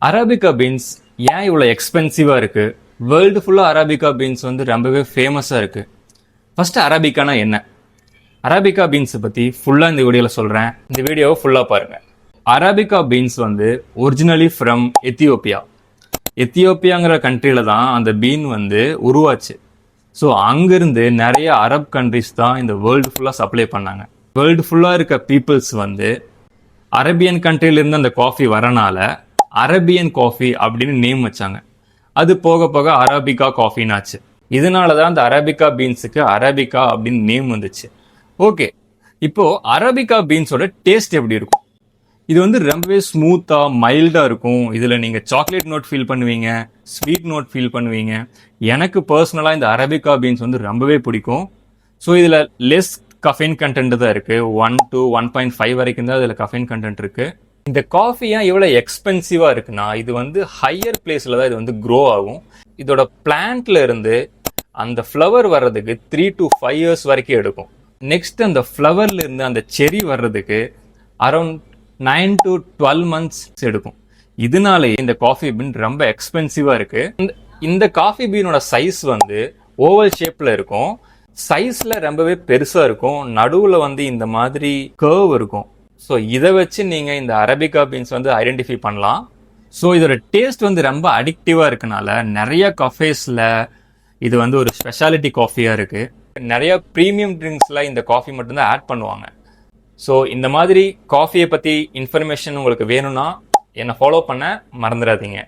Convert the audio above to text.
Arabica beans ஏன் இவ்வளோ எக்ஸ்பென்சிவாக இருக்குது? வேர்ல்டு ஃபுல்லாக அரபிகா பீன்ஸ் வந்து ரொம்பவே ஃபேமஸாக இருக்குது. ஃபஸ்ட்டு அரபிக்கானா என்ன? அரபிகா பீன்ஸை பற்றி ஃபுல்லாக இந்த வீடியோவில் சொல்கிறேன். இந்த வீடியோவை ஃபுல்லாக பாருங்கள். அரபிகா பீன்ஸ் வந்து ஒரிஜினலி ஃப்ரம் எத்தியோப்பியா. எத்தியோப்பியாங்கிற கண்ட்ரியில் தான் அந்த பீன் வந்து உருவாச்சு. ஸோ அங்கேருந்து நிறைய அரப் கண்ட்ரிஸ் தான் இந்த வேர்ல்டு ஃபுல்லாக சப்ளை பண்ணாங்க. வேர்ல்டு ஃபுல்லாக இருக்க பீப்புள்ஸ் வந்து அரேபியன் கண்ட்ரிலேருந்து அந்த காஃபி வரனால அரேபியன் காஃபி அப்படின்னு நேம் வச்சாங்க. அது போக போக அரபிகா காஃபின்னு ஆச்சு. இதனால தான் அந்த அரபிகா பீன்ஸுக்கு அரபிகா அப்படின்னு நேம் வந்துச்சு. ஓகே, இப்போ அரபிகா பீன்ஸோட டேஸ்ட் எப்படி இருக்கும்? இது வந்து ரொம்பவே ஸ்மூத்தாக மைல்டாக இருக்கும். இதில் நீங்கள் சாக்லேட் நோட் ஃபீல் பண்ணுவீங்க, ஸ்வீட் நோட் ஃபீல் பண்ணுவீங்க. எனக்கு பர்சனலாக இந்த அரபிகா பீன்ஸ் வந்து ரொம்பவே பிடிக்கும். ஸோ இதில் லெஸ் கஃபைன் கண்டென்ட் தான் இருக்குது. 1 to 1.5 வரைக்கும் தான் இதில் கஃபைன் கண்டென்ட் இருக்குது. இந்த காஃபி ஏன் இவ்வளோ எக்ஸ்பென்சிவாக இருக்குன்னா, இது வந்து ஹையர் பிளேஸில் தான் இது வந்து க்ரோ ஆகும். இதோட பிளான்ட்ல இருந்து அந்த ஃப்ளவர் வர்றதுக்கு 3 to 5 years வரைக்கும் எடுக்கும். நெக்ஸ்ட் அந்த ஃப்ளவர்ல இருந்து அந்த செரி வர்றதுக்கு அரௌண்ட் 9 to 12 months எடுக்கும். இதனாலேயே இந்த காஃபி பீன் ரொம்ப எக்ஸ்பென்சிவாக இருக்கு. இந்த காஃபி பீனோட சைஸ் வந்து ஓவல் ஷேப்ல இருக்கும். சைஸ்ல ரொம்பவே பெருசா இருக்கும். நடுவில் வந்து இந்த மாதிரி கர்வ் இருக்கும். ஸோ இதை வச்சு நீங்கள் இந்த அரபிகா பீன்ஸ் வந்து ஐடென்டிஃபை பண்ணலாம். ஸோ இதோட டேஸ்ட் வந்து ரொம்ப அடிக்டிவாக இருக்கனால நிறைய கஃபேஸில் இது வந்து ஒரு ஸ்பெஷாலிட்டி காஃபியாக இருக்குது. நிறைய ப்ரீமியம் ட்ரிங்க்ஸில் இந்த காஃபி மட்டும்தான் ஆட் பண்ணுவாங்க. ஸோ இந்த மாதிரி காஃபியை பற்றி இன்ஃபர்மேஷன் உங்களுக்கு வேணும்னா என்னை ஃபாலோ பண்ண மறந்துடாதீங்க.